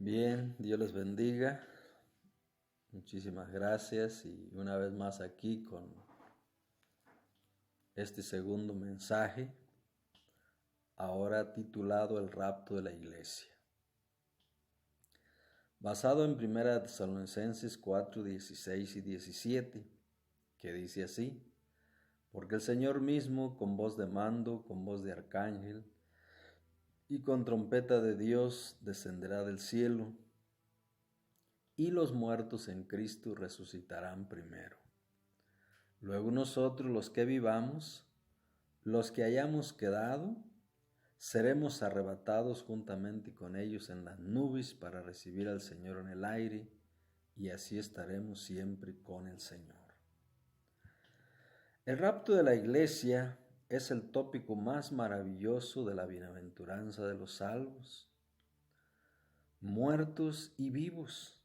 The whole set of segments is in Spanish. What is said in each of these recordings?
Bien, Dios les bendiga. Muchísimas gracias y una vez más aquí con este segundo mensaje, ahora titulado El rapto de la iglesia. Basado en 1 Tesalonicenses 4, 16 y 17, que dice así: Porque el Señor mismo, con voz de mando, con voz de arcángel y con trompeta de Dios, descenderá del cielo, y los muertos en Cristo resucitarán primero. Luego nosotros, los que vivamos, los que hayamos quedado, seremos arrebatados juntamente con ellos en las nubes para recibir al Señor en el aire, y así estaremos siempre con el Señor. El rapto de la iglesia es el tópico más maravilloso de la bienaventuranza de los salvos, muertos y vivos.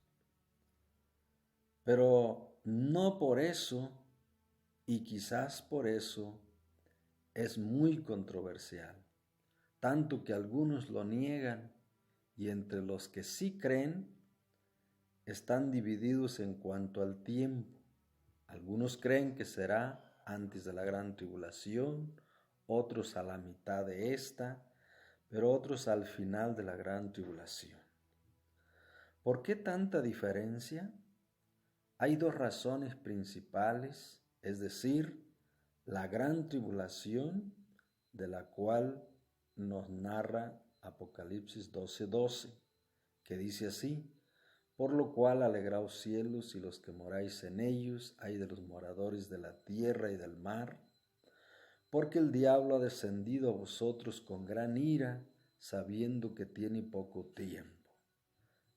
Pero no por eso, y quizás por eso, es muy controversial, tanto que algunos lo niegan, y entre los que sí creen están divididos en cuanto al tiempo. Algunos creen que será antes de la gran tribulación, otros a la mitad de esta, pero otros al final de la gran tribulación. ¿Por qué tanta diferencia? Hay dos razones principales, es decir, la gran tribulación, de la cual nos narra Apocalipsis 12:12, que dice así: Por lo cual alegraos cielos y los que moráis en ellos, ay de los moradores de la tierra y del mar, porque el diablo ha descendido a vosotros con gran ira, sabiendo que tiene poco tiempo.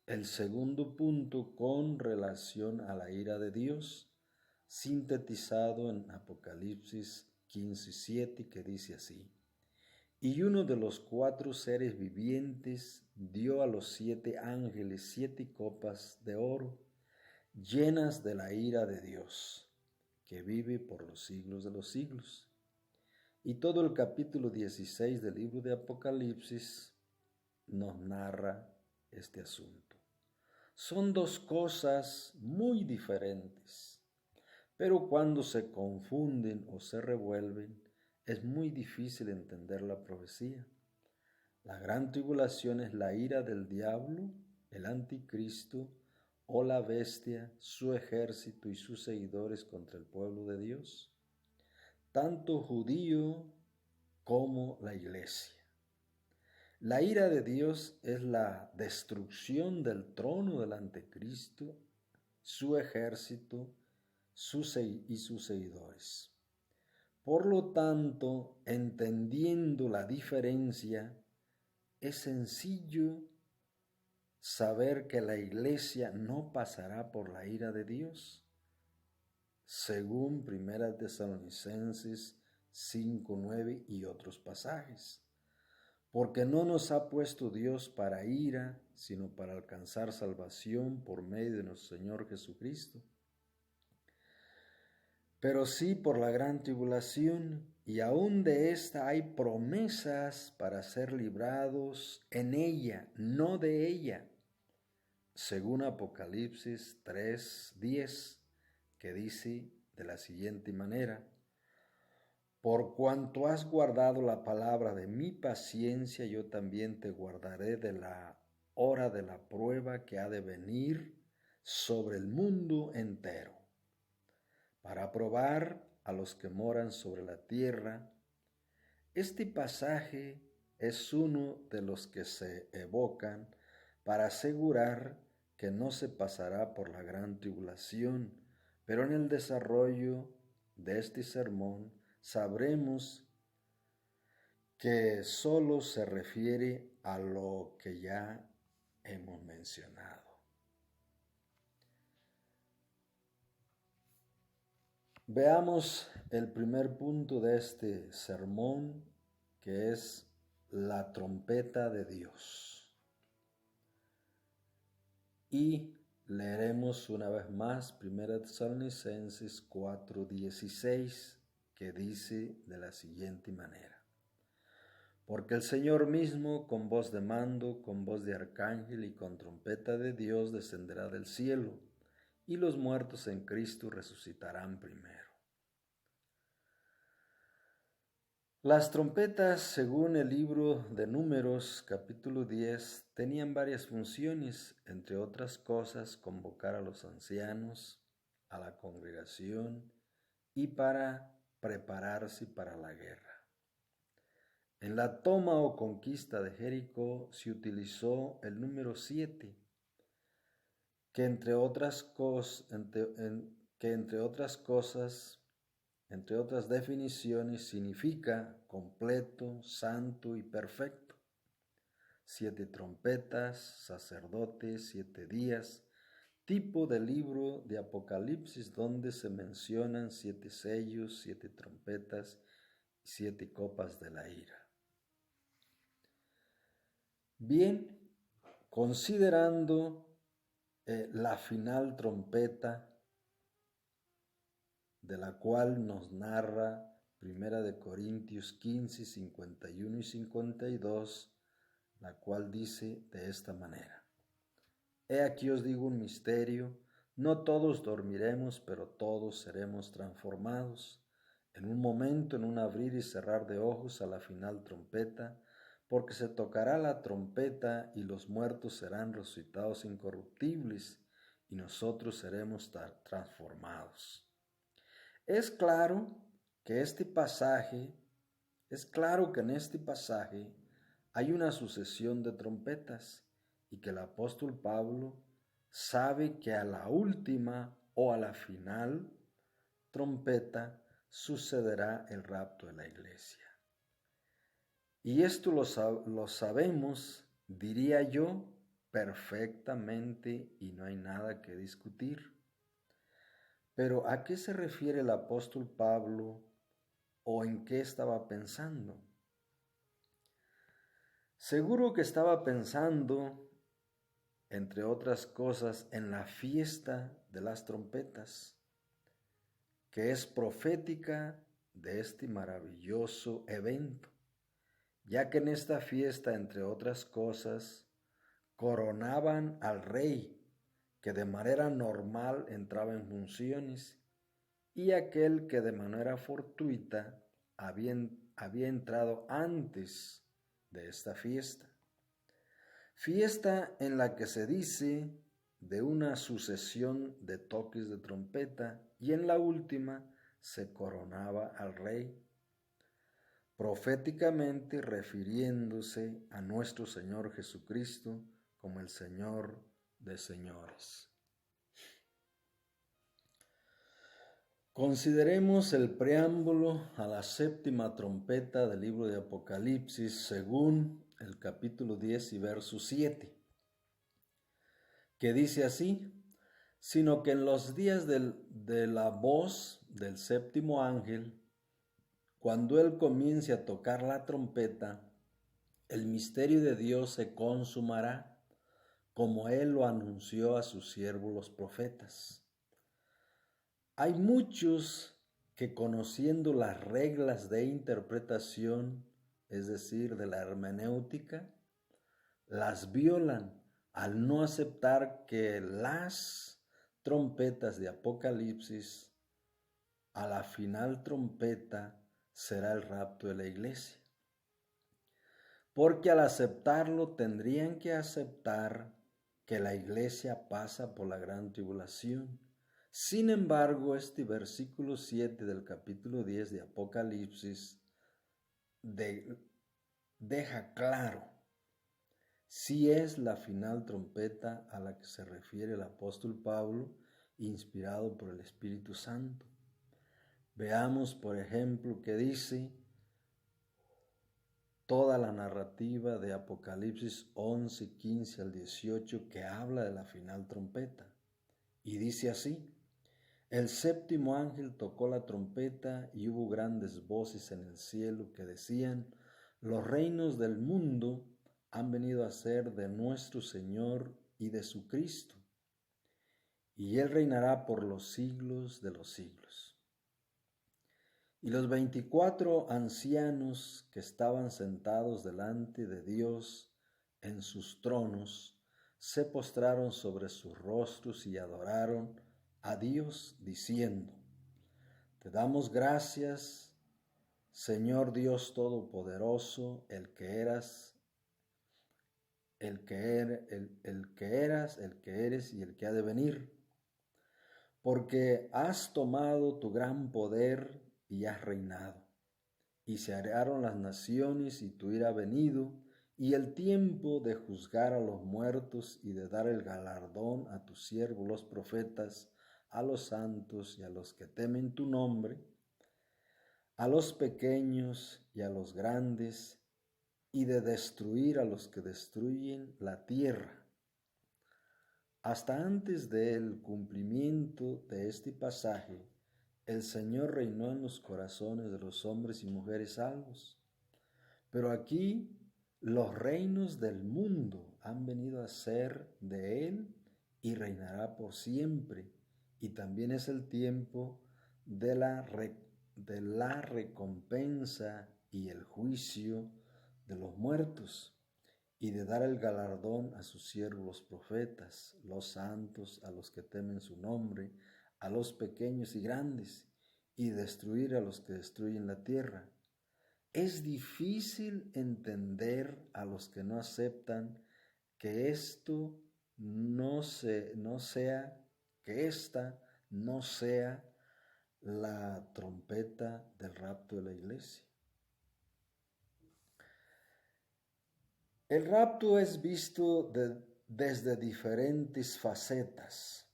El segundo punto con relación a la ira de Dios, sintetizado en Apocalipsis 15:7, que dice así: Y uno de los 4 seres vivientes dio a los 7 ángeles 7 copas de oro, llenas de la ira de Dios, que vive por los siglos de los siglos. Y todo el capítulo 16 del libro de Apocalipsis nos narra este asunto. Son dos cosas muy diferentes, pero cuando se confunden o se revuelven, es muy difícil entender la profecía. La gran tribulación es la ira del diablo, el anticristo o la bestia, su ejército y sus seguidores contra el pueblo de Dios, tanto judío como la iglesia. La ira de Dios es la destrucción del trono del anticristo, su ejército y sus seguidores. Por lo tanto, entendiendo la diferencia, es sencillo saber que la iglesia no pasará por la ira de Dios, según 1 Tesalonicenses 5:9 y otros pasajes. Porque no nos ha puesto Dios para ira, sino para alcanzar salvación por medio de nuestro Señor Jesucristo. Pero sí por la gran tribulación, y aún de esta hay promesas para ser librados en ella, no de ella, según Apocalipsis 3:10, que dice de la siguiente manera: Por cuanto has guardado la palabra de mi paciencia, yo también te guardaré de la hora de la prueba que ha de venir sobre el mundo entero, para probar a los que moran sobre la tierra. Este pasaje es uno de los que se evocan para asegurar que no se pasará por la gran tribulación, pero en el desarrollo de este sermón sabremos que solo se refiere a lo que ya hemos mencionado. Veamos el primer punto de este sermón, que es la trompeta de Dios. Y leeremos una vez más 1 Tesalonicenses 4:16, que dice de la siguiente manera: Porque el Señor mismo, con voz de mando, con voz de arcángel y con trompeta de Dios, descenderá del cielo, y los muertos en Cristo resucitarán primero. Las trompetas, según el libro de Números, capítulo 10, tenían varias funciones, entre otras cosas, convocar a los ancianos, a la congregación y para prepararse para la guerra. En la toma o conquista de Jericó se utilizó el número 7, que entre otras definiciones significa completo, santo y perfecto. 7 trompetas, sacerdotes, 7 días, tipo de libro de Apocalipsis donde se mencionan 7 sellos, 7 trompetas y 7 copas de la ira. Bien, considerando la final trompeta, de la cual nos narra 1 Corintios 15, 51 y 52, la cual dice de esta manera: He aquí os digo un misterio, no todos dormiremos, pero todos seremos transformados, en un momento, en un abrir y cerrar de ojos, a la final trompeta, porque se tocará la trompeta y los muertos serán resucitados incorruptibles, y nosotros seremos transformados. Es claro que en este pasaje hay una sucesión de trompetas y que el apóstol Pablo sabe que a la última o a la final trompeta sucederá el rapto de la iglesia. Y esto lo sabemos, diría yo, perfectamente y no hay nada que discutir. Pero ¿a qué se refiere el apóstol Pablo o en qué estaba pensando? Seguro que estaba pensando, entre otras cosas, en la fiesta de las trompetas, que es profética de este maravilloso evento, ya que en esta fiesta, entre otras cosas, coronaban al rey, que de manera normal entraba en funciones, y aquel que de manera fortuita había entrado antes de esta fiesta. Fiesta en la que se dice de una sucesión de toques de trompeta y en la última se coronaba al rey, proféticamente refiriéndose a nuestro Señor Jesucristo como el Señor de señores. Consideremos el preámbulo a la séptima trompeta del libro de Apocalipsis según el capítulo 10 y verso 7, que dice así: sino que en los días de la voz del séptimo ángel, cuando él comience a tocar la trompeta, el misterio de Dios se consumará, como él lo anunció a sus siervos los profetas. Hay muchos que, conociendo las reglas de interpretación, es decir, de la hermenéutica, las violan al no aceptar que las trompetas de Apocalipsis, a la final trompeta, será el rapto de la iglesia. Porque al aceptarlo tendrían que aceptar que la iglesia pasa por la gran tribulación. Sin embargo, este versículo 7 del capítulo 10 de Apocalipsis deja claro si es la final trompeta a la que se refiere el apóstol Pablo, inspirado por el Espíritu Santo. Veamos, por ejemplo, que dice toda la narrativa de Apocalipsis 11, 15 al 18 que habla de la final trompeta. Y dice así: el séptimo ángel tocó la trompeta y hubo grandes voces en el cielo que decían: los reinos del mundo han venido a ser de nuestro Señor y de su Cristo, y Él reinará por los siglos de los siglos. Y los 24 ancianos que estaban sentados delante de Dios en sus tronos, se postraron sobre sus rostros y adoraron a Dios, diciendo: Te damos gracias, Señor Dios Todopoderoso, el que eras, el que eras, el que eres y el que ha de venir, porque has tomado tu gran poder y has reinado. Y se hallaron las naciones y tu ira ha venido, y el tiempo de juzgar a los muertos y de dar el galardón a tus siervos los profetas, a los santos y a los que temen tu nombre, a los pequeños y a los grandes, y de destruir a los que destruyen la tierra. Hasta antes del cumplimiento de este pasaje, el Señor reinó en los corazones de los hombres y mujeres salvos. Pero aquí los reinos del mundo han venido a ser de Él y reinará por siempre. Y también es el tiempo de la recompensa y el juicio de los muertos, y de dar el galardón a sus siervos los profetas, los santos, a los que temen su nombre, a los pequeños y grandes, y destruir a los que destruyen la tierra. Es difícil entender a los que no aceptan que esta no sea la trompeta del rapto de la iglesia. El rapto es visto desde diferentes facetas.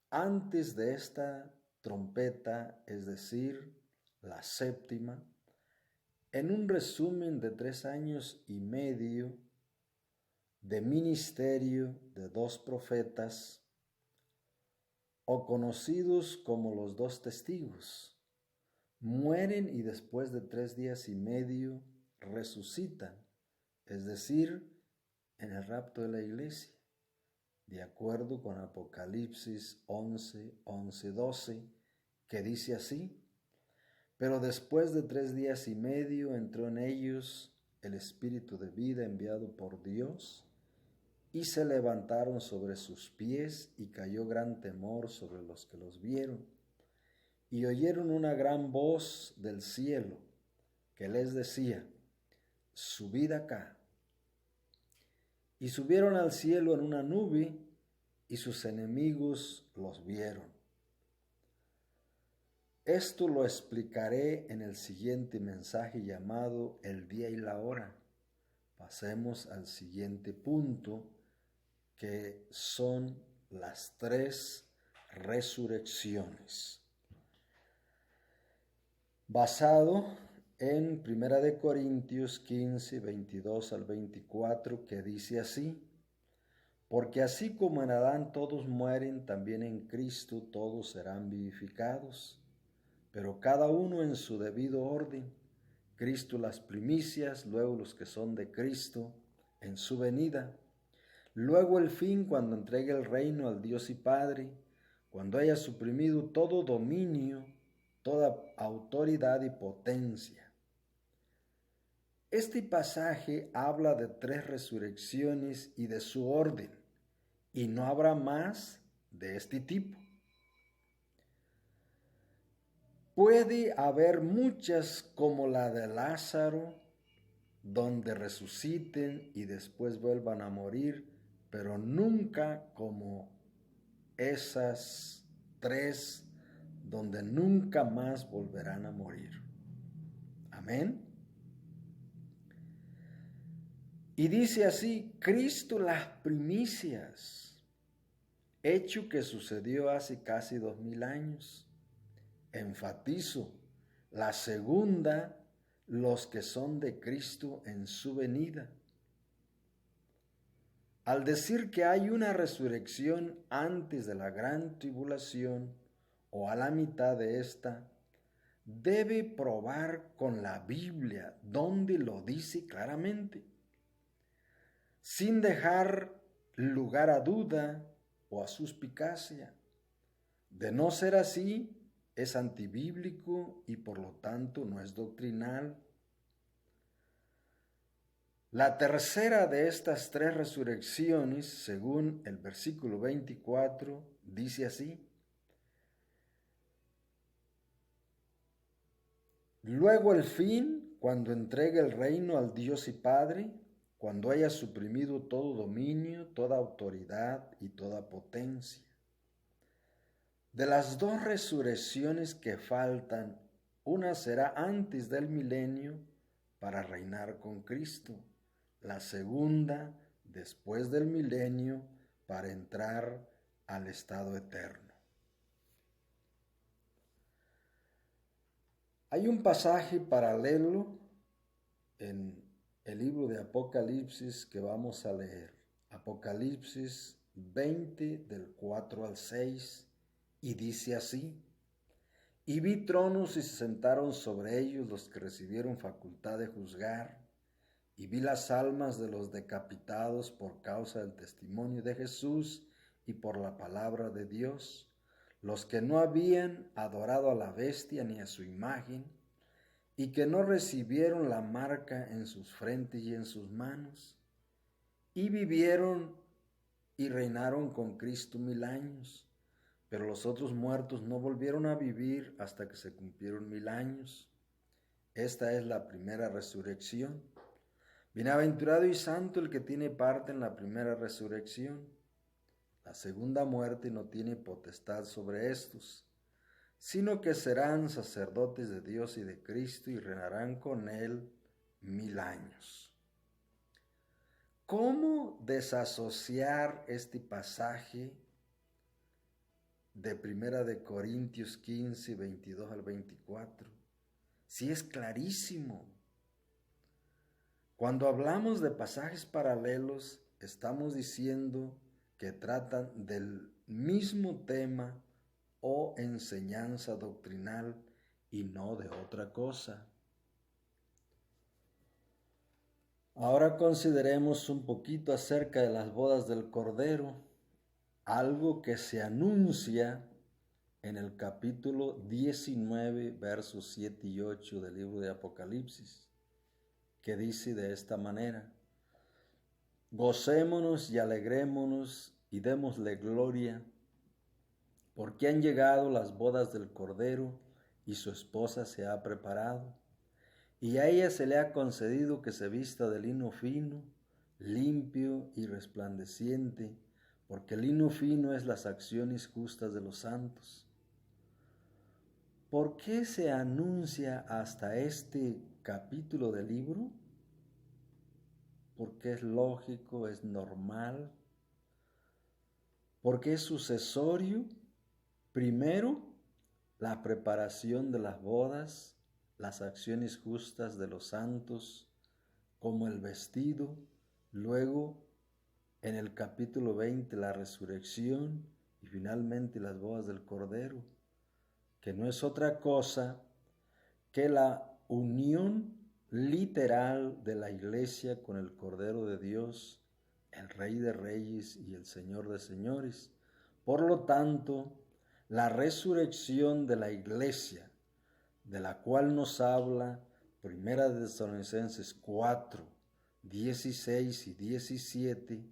Antes de esta trompeta, es decir, la séptima, en un resumen de 3 años y medio de ministerio de 2 profetas, o conocidos como los 2 testigos, mueren y después de 3 días y medio resucitan, es decir, en el rapto de la iglesia, de acuerdo con Apocalipsis 11, 11, 12, que dice así: Pero después de 3 días y medio entró en ellos el espíritu de vida enviado por Dios, y se levantaron sobre sus pies, y cayó gran temor sobre los que los vieron. Y oyeron una gran voz del cielo que les decía: Subid acá. Y subieron al cielo en una nube, y sus enemigos los vieron. Esto lo explicaré en el siguiente mensaje llamado El día y la hora. Pasemos al siguiente punto, que son las 3 resurrecciones. Basado en 1 Corintios 15, 22 al 24, que dice así: Porque así como en Adán todos mueren, también en Cristo todos serán vivificados, pero cada uno en su debido orden. Cristo las primicias, luego los que son de Cristo en su venida. Luego el fin, cuando entregue el reino al Dios y Padre, cuando haya suprimido todo dominio, toda autoridad y potencia. Este pasaje habla de 3 resurrecciones y de su orden, y no habrá más de este tipo. Puede haber muchas como la de Lázaro, donde resuciten y después vuelvan a morir, pero nunca como esas 3, donde nunca más volverán a morir. Amén. Y dice así: Cristo las primicias, hecho que sucedió hace casi 2000 años. Enfatizo, la segunda, los que son de Cristo en su venida. Al decir que hay una resurrección antes de la gran tribulación o a la mitad de esta, debe probar con la Biblia, donde lo dice claramente, sin dejar lugar a duda o a suspicacia. De no ser así, es antibíblico y por lo tanto no es doctrinal. La tercera de estas tres resurrecciones, según el versículo 24, dice así: luego el fin, cuando entregue el reino al Dios y Padre, cuando haya suprimido todo dominio, toda autoridad y toda potencia. De las dos resurrecciones que faltan, una será antes del milenio para reinar con Cristo, la segunda después del milenio para entrar al estado eterno. Hay un pasaje paralelo en el libro de Apocalipsis que vamos a leer. Apocalipsis 20 del 4 al 6. Y dice así: y vi tronos y se sentaron sobre ellos los que recibieron facultad de juzgar, y vi las almas de los decapitados por causa del testimonio de Jesús y por la palabra de Dios, los que no habían adorado a la bestia ni a su imagen, y que no recibieron la marca en sus frentes y en sus manos, y vivieron y reinaron con Cristo 1000 años. Pero los otros muertos no volvieron a vivir hasta que se cumplieron 1000 años. Esta es la primera resurrección. Bienaventurado y santo el que tiene parte en la primera resurrección. La segunda muerte no tiene potestad sobre estos, sino que serán sacerdotes de Dios y de Cristo y reinarán con él 1000 años. ¿Cómo desasociar este pasaje de Primera de Corintios 15, 22 al 24? Sí, es clarísimo. Cuando hablamos de pasajes paralelos, estamos diciendo que tratan del mismo tema o enseñanza doctrinal y no de otra cosa. Ahora consideremos un poquito acerca de las bodas del Cordero, algo que se anuncia en el capítulo 19, versos 7 y 8 del libro de Apocalipsis, que dice de esta manera: gocémonos y alegrémonos y démosle gloria, porque han llegado las bodas del Cordero y su esposa se ha preparado, y a ella se le ha concedido que se vista de lino fino, limpio y resplandeciente, porque el lino fino es las acciones justas de los santos. ¿Por qué se anuncia hasta este capítulo del libro? Porque es lógico, es normal, porque es sucesorio. Primero, la preparación de las bodas, las acciones justas de los santos, como el vestido. Luego, en el capítulo 20, la resurrección y finalmente las bodas del Cordero, que no es otra cosa que la unión literal de la Iglesia con el Cordero de Dios, el Rey de Reyes y el Señor de Señores. Por lo tanto, la resurrección de la Iglesia, de la cual nos habla Primera de Tesalonicenses 4, 16 y 17,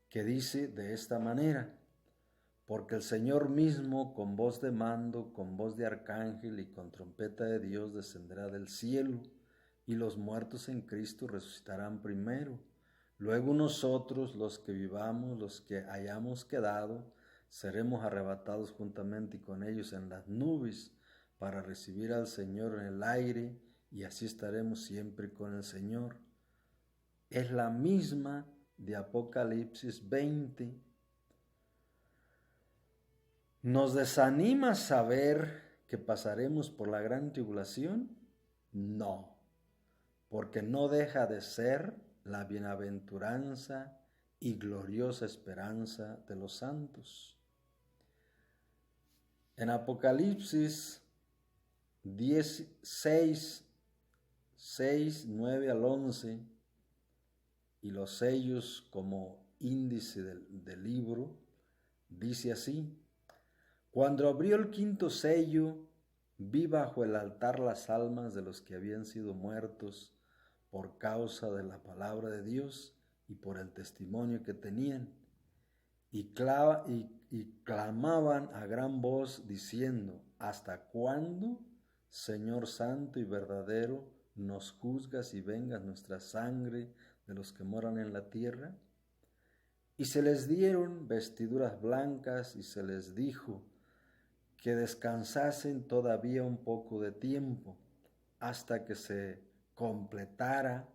que dice de esta manera: porque el Señor mismo, con voz de mando, con voz de arcángel y con trompeta de Dios, descenderá del cielo, y los muertos en Cristo resucitarán primero. Luego nosotros, los que vivamos, los que hayamos quedado, seremos arrebatados juntamente con ellos en las nubes para recibir al Señor en el aire, y así estaremos siempre con el Señor. Es la misma de Apocalipsis 20. ¿Nos desanima saber que pasaremos por la gran tribulación? No, porque no deja de ser la bienaventuranza y gloriosa esperanza de los santos. En Apocalipsis 16, 6, 9 al 11, y los sellos como índice del libro, dice así: Cuando abrió el quinto sello, vi bajo el altar las almas de los que habían sido muertos por causa de la palabra de Dios y por el testimonio que tenían, y clamaban a gran voz diciendo: ¿Hasta cuándo, Señor santo y verdadero, nos juzgas y vengas nuestra sangre de los que moran en la tierra? Y se les dieron vestiduras blancas y se les dijo que descansasen todavía un poco de tiempo hasta que se completara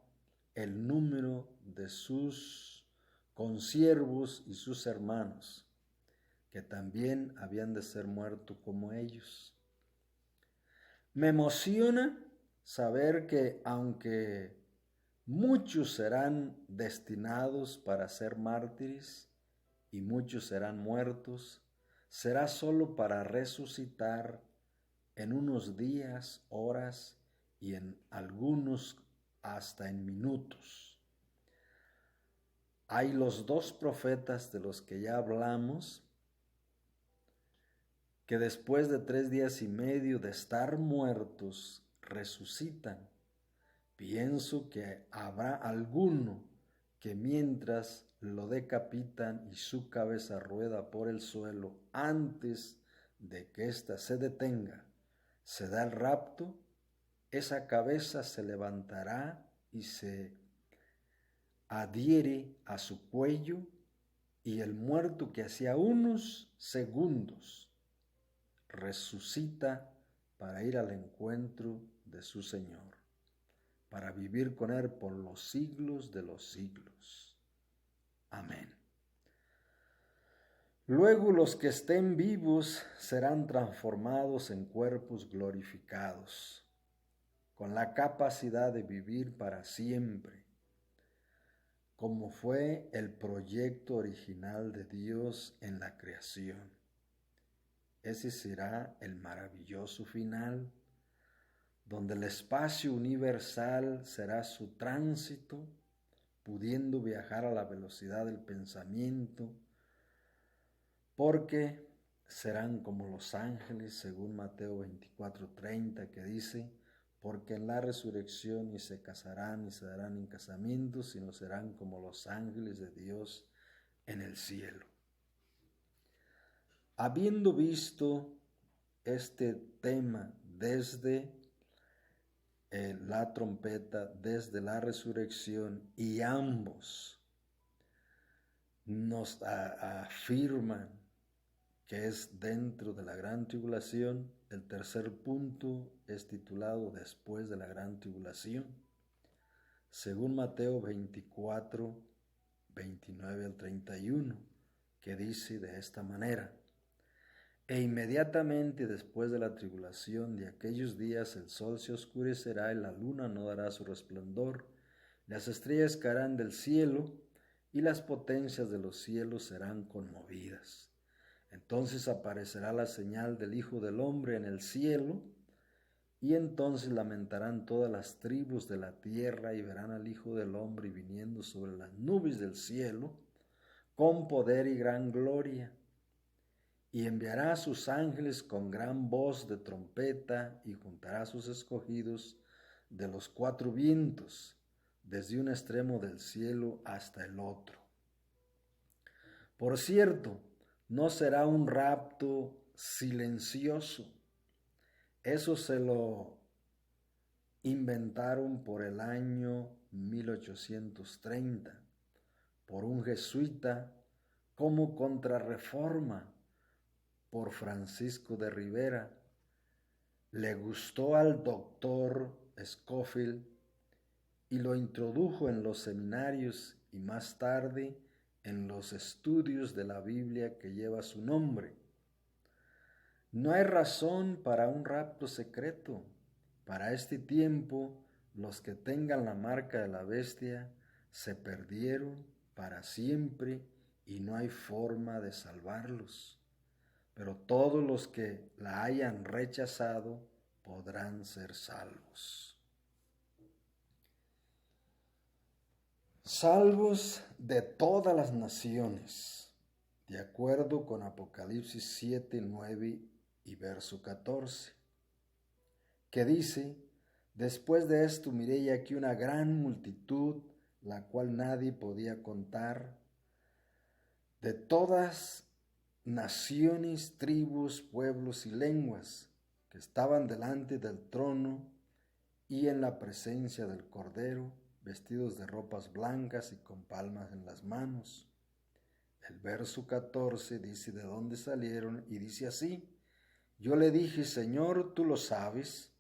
el número de sus consiervos y sus hermanos, que también habían de ser muertos como ellos. Me emociona saber que aunque muchos serán destinados para ser mártires y muchos serán muertos, será solo para resucitar en unos días, horas y en algunos hasta en minutos. Hay los dos profetas de los que ya hablamos, que después de 3 días y medio de estar muertos, resucitan. Pienso que habrá alguno que mientras lo decapitan y su cabeza rueda por el suelo, antes de que ésta se detenga, se da el rapto, esa cabeza se levantará y se adhiere a su cuello, y el muerto que hacía unos segundos resucita para ir al encuentro de su Señor, para vivir con Él por los siglos de los siglos. Amén. Luego los que estén vivos serán transformados en cuerpos glorificados, con la capacidad de vivir para siempre, como fue el proyecto original de Dios en la creación. Ese será el maravilloso final, donde el espacio universal será su tránsito, pudiendo viajar a la velocidad del pensamiento, porque serán como los ángeles, según Mateo 24:30, que dice: porque en la resurrección ni se casarán ni se darán en casamiento, sino serán como los ángeles de Dios en el cielo. Habiendo visto este tema desde la trompeta, desde la resurrección, y ambos nos afirman que es dentro de la gran tribulación, el tercer punto es titulado Después de la gran tribulación, según Mateo 24, 29 al 31, que dice de esta manera: e inmediatamente después de la tribulación de aquellos días el sol se oscurecerá y la luna no dará su resplandor, las estrellas caerán del cielo y las potencias de los cielos serán conmovidas. Entonces aparecerá la señal del Hijo del Hombre en el cielo, y entonces lamentarán todas las tribus de la tierra y verán al Hijo del Hombre viniendo sobre las nubes del cielo con poder y gran gloria. Y enviará a sus ángeles con gran voz de trompeta y juntará a sus escogidos de los 4 vientos, desde un extremo del cielo hasta el otro. Por cierto, no será un rapto silencioso. Eso se lo inventaron por el año 1830 por un jesuita como contrarreforma por Francisco de Rivera. Le gustó al doctor Scofield y lo introdujo en los seminarios y más tarde en los estudios de la Biblia que lleva su nombre. No hay razón para un rapto secreto. Para este tiempo, los que tengan la marca de la bestia se perdieron para siempre y no hay forma de salvarlos. Pero todos los que la hayan rechazado podrán ser salvos. Salvos de todas las naciones, de acuerdo con Apocalipsis 7, 9 y verso 14, que dice: después de esto miré y aquí una gran multitud, la cual nadie podía contar, de todas naciones, tribus, pueblos y lenguas, que estaban delante del trono y en la presencia del Cordero, vestidos de ropas blancas y con palmas en las manos. El verso 14 dice de dónde salieron y dice así: yo le dije, Señor, tú lo sabes.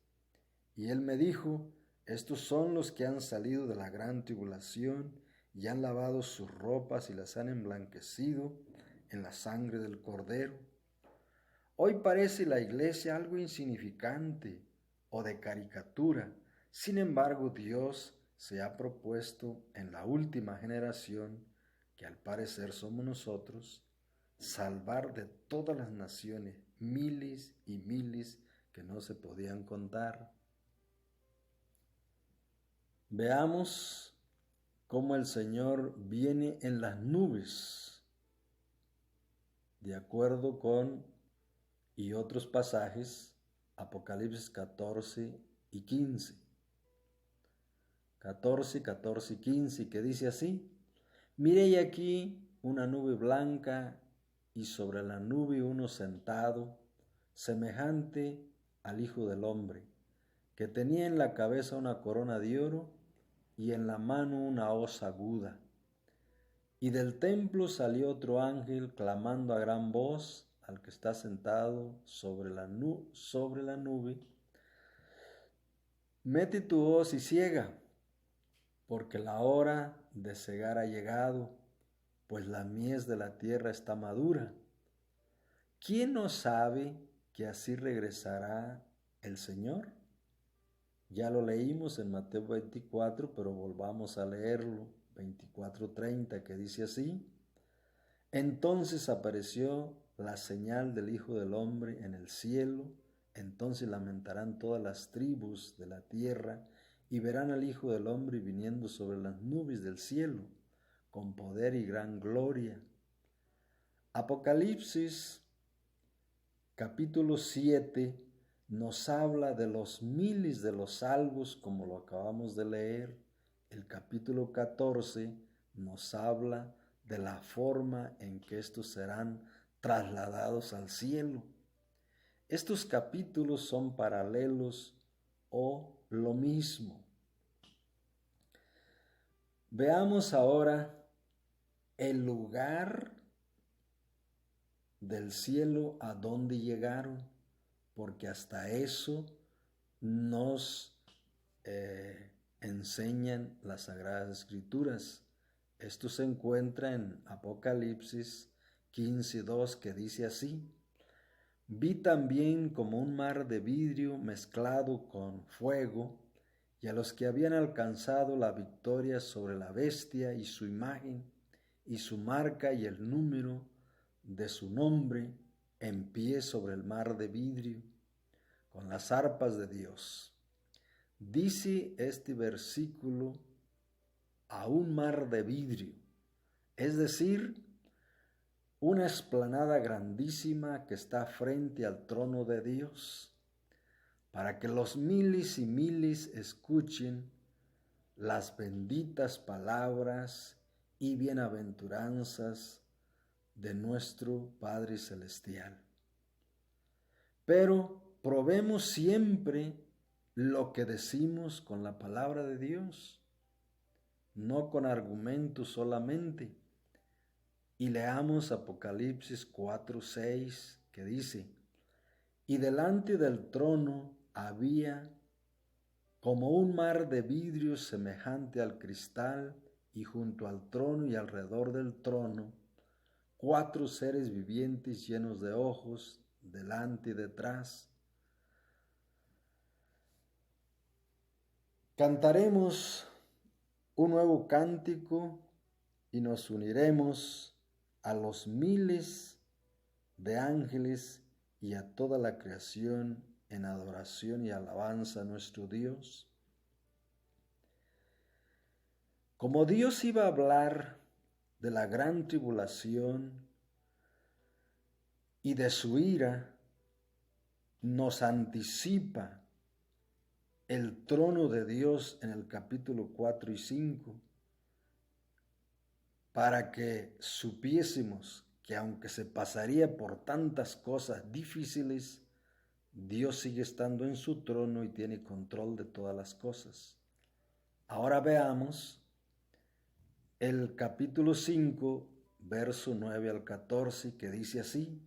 Y él me dijo: estos son los que han salido de la gran tribulación y han lavado sus ropas y las han emblanquecido en la sangre del Cordero. Hoy parece la iglesia algo insignificante o de caricatura. Sin embargo, Dios se ha propuesto en la última generación, que al parecer somos nosotros, salvar de todas las naciones miles y miles que no se podían contar. Veamos cómo el Señor viene en las nubes, de acuerdo con y otros pasajes, Apocalipsis 14 y 15. 14, 14 y 15, que dice así: miré aquí una nube blanca y sobre la nube uno sentado, semejante al Hijo del Hombre, que tenía en la cabeza una corona de oro y en la mano una hoz aguda. Y del templo salió otro ángel clamando a gran voz al que está sentado sobre la nube: mete tu hoz y ciega, porque la hora de cegar ha llegado, pues la mies de la tierra está madura. ¿Quién no sabe que así regresará el Señor? Ya lo leímos en Mateo 24, pero volvamos a leerlo, 24:30, que dice así: entonces apareció la señal del Hijo del Hombre en el cielo, entonces lamentarán todas las tribus de la tierra y verán al Hijo del Hombre viniendo sobre las nubes del cielo, con poder y gran gloria. Apocalipsis capítulo 7 nos habla de los miles de los salvos, como lo acabamos de leer. El capítulo 14 nos habla de la forma en que estos serán trasladados al cielo. Estos capítulos son paralelos o lo mismo. Veamos ahora el lugar del cielo a donde llegaron, porque hasta eso nos enseñan las Sagradas Escrituras. Esto se encuentra en Apocalipsis 15:2, que dice así: vi también como un mar de vidrio mezclado con fuego, y a los que habían alcanzado la victoria sobre la bestia y su imagen y su marca y el número de su nombre, en pie sobre el mar de vidrio, con las arpas de Dios. Dice este versículo: a un mar de vidrio, es decir, una explanada grandísima que está frente al trono de Dios, para que los miles y miles escuchen las benditas palabras y bienaventuranzas de nuestro Padre Celestial. Pero probemos siempre lo que decimos con la palabra de Dios, no con argumentos solamente. Y leamos Apocalipsis 4:6, que dice: y delante del trono había como un mar de vidrio semejante al cristal, y junto al trono y alrededor del trono 4 seres vivientes llenos de ojos, delante y detrás. Cantaremos un nuevo cántico y nos uniremos a los miles de ángeles y a toda la creación en adoración y alabanza a nuestro Dios. Como Dios iba a hablar de la gran tribulación, y de su ira nos anticipa el trono de Dios en el capítulo 4 y 5, para que supiésemos que aunque se pasaría por tantas cosas difíciles, Dios sigue estando en su trono y tiene control de todas las cosas. Ahora veamos el capítulo 5, verso 9 al 14, que dice así: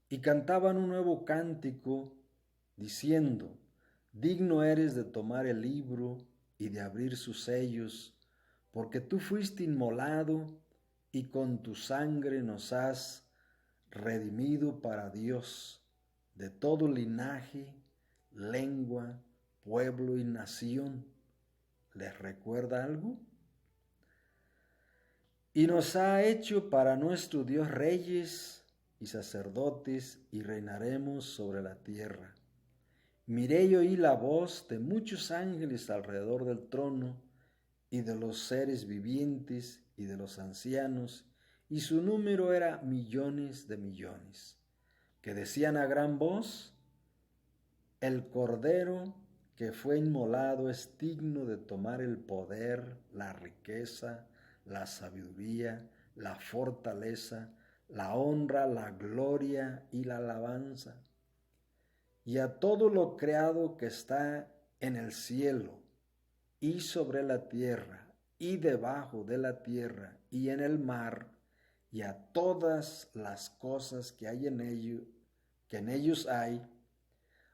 y cantaban un nuevo cántico, diciendo: digno eres de tomar el libro y de abrir sus sellos, porque tú fuiste inmolado y con tu sangre nos has redimido para Dios de todo linaje, lengua, pueblo y nación. ¿Les recuerda algo? Y nos ha hecho para nuestro Dios reyes y sacerdotes, y reinaremos sobre la tierra. Miré y oí la voz de muchos ángeles alrededor del trono, y de los seres vivientes y de los ancianos, y su número era millones de millones, que decían a gran voz: el Cordero que fue inmolado es digno de tomar el poder, la riqueza, la sabiduría, la fortaleza, la honra, la gloria y la alabanza. Y a todo lo creado que está en el cielo y sobre la tierra y debajo de la tierra y en el mar, y a todas las cosas que hay en ellos hay,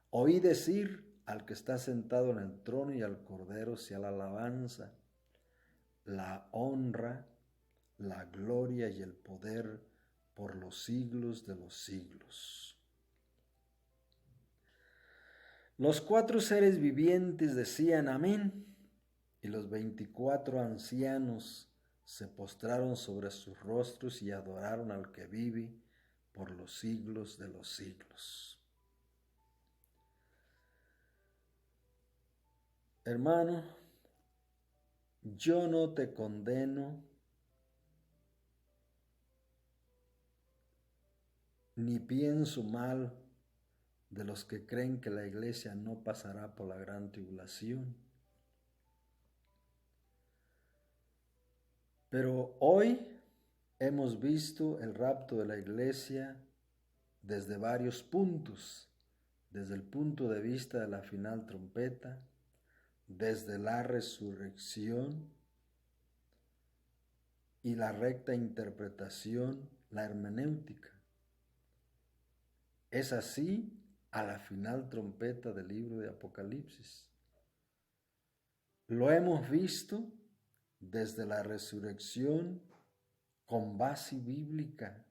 oí decir al que está sentado en el trono y al Cordero sea la alabanza, la honra, la gloria y el poder por los siglos de los siglos. Los 4 seres vivientes decían amén, y los 24 ancianos se postraron sobre sus rostros y adoraron al que vive por los siglos de los siglos. Hermano, yo no te condeno ni pienso mal de los que creen que la iglesia no pasará por la gran tribulación. Pero hoy hemos visto el rapto de la iglesia desde varios puntos, desde el punto de vista de la final trompeta, desde la resurrección y la recta interpretación, la hermenéutica. Es así a la final trompeta del libro de Apocalipsis. Lo hemos visto desde la resurrección con base bíblica.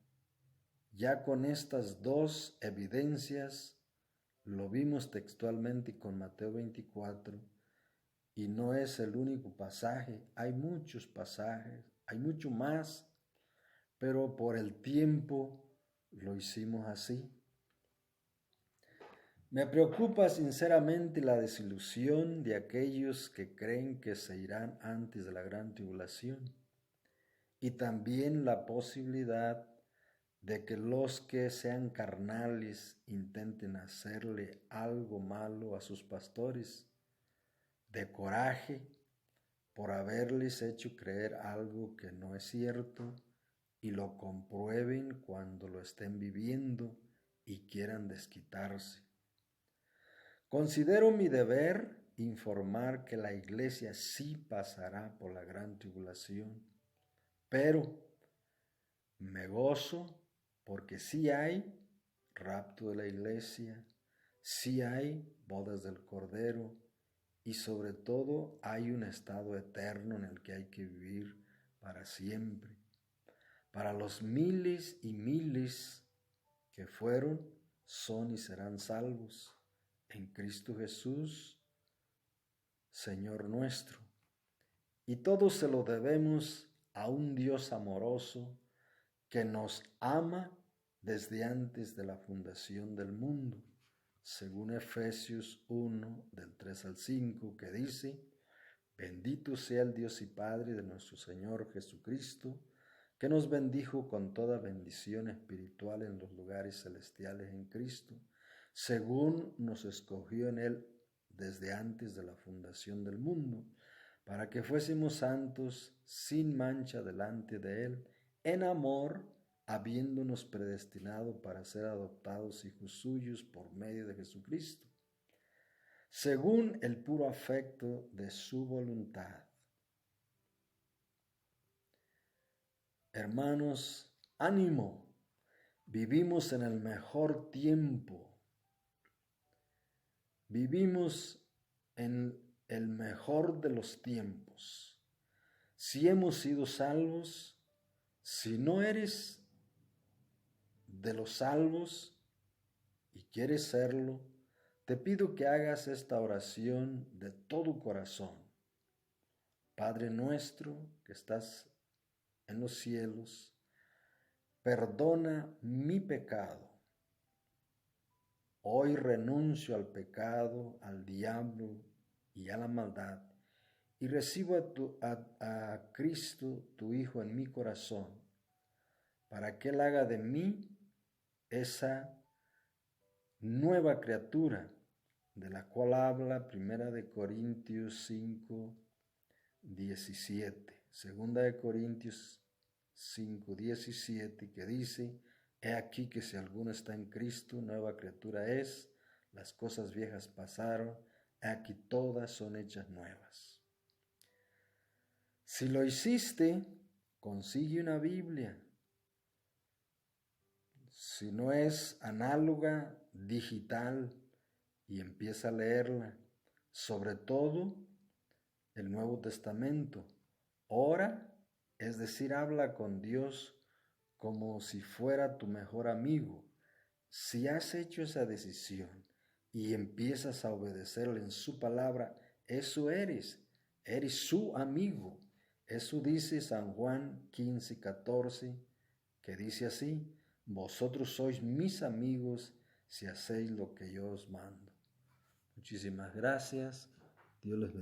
Ya con estas 2 evidencias lo vimos textualmente con Mateo 24, y no es el único pasaje, hay muchos pasajes, hay mucho más, pero por el tiempo lo hicimos así. Me preocupa sinceramente la desilusión de aquellos que creen que se irán antes de la gran tribulación, y también la posibilidad de que los que sean carnales intenten hacerle algo malo a sus pastores, de coraje por haberles hecho creer algo que no es cierto, y lo comprueben cuando lo estén viviendo y quieran desquitarse. Considero mi deber informar que la iglesia sí pasará por la gran tribulación, pero me gozo porque sí hay rapto de la iglesia, sí hay bodas del Cordero, y sobre todo hay un estado eterno en el que hay que vivir para siempre. Para los miles y miles que fueron, son y serán salvos en Cristo Jesús, Señor nuestro. Y todo se lo debemos a un Dios amoroso que nos ama desde antes de la fundación del mundo, según Efesios 1, del 3 al 5, que dice: bendito sea el Dios y Padre de nuestro Señor Jesucristo, que nos bendijo con toda bendición espiritual en los lugares celestiales en Cristo, según nos escogió en Él desde antes de la fundación del mundo, para que fuésemos santos sin mancha delante de Él, en amor, habiéndonos predestinado para ser adoptados hijos suyos por medio de Jesucristo, según el puro afecto de su voluntad. Hermanos, ánimo, vivimos en el mejor tiempo, vivimos en el mejor de los tiempos. Si hemos sido salvos, si no eres de los salvos y quieres serlo, te pido que hagas esta oración de todo corazón. Padre nuestro que estás en los cielos, perdona mi pecado. Hoy renuncio al pecado, al diablo y a la maldad, y recibo a Cristo, tu Hijo, en mi corazón, para que Él haga de mí esa nueva criatura, de la cual habla 1 Corintios 5, 17, 2 Corintios 5, 17, que dice: He aquí que si alguno está en Cristo, nueva criatura es, las cosas viejas pasaron, he aquí todas son hechas nuevas. Si lo hiciste, consigue una Biblia. Si no es análoga, digital, y empieza a leerla. Sobre todo, el Nuevo Testamento. Ora, es decir, habla con Dios como si fuera tu mejor amigo. Si has hecho esa decisión y empiezas a obedecerle en su palabra, eso eres su amigo. Eso dice San Juan 15, 14, que dice así: vosotros sois mis amigos si hacéis lo que yo os mando. Muchísimas gracias. Dios les bendiga.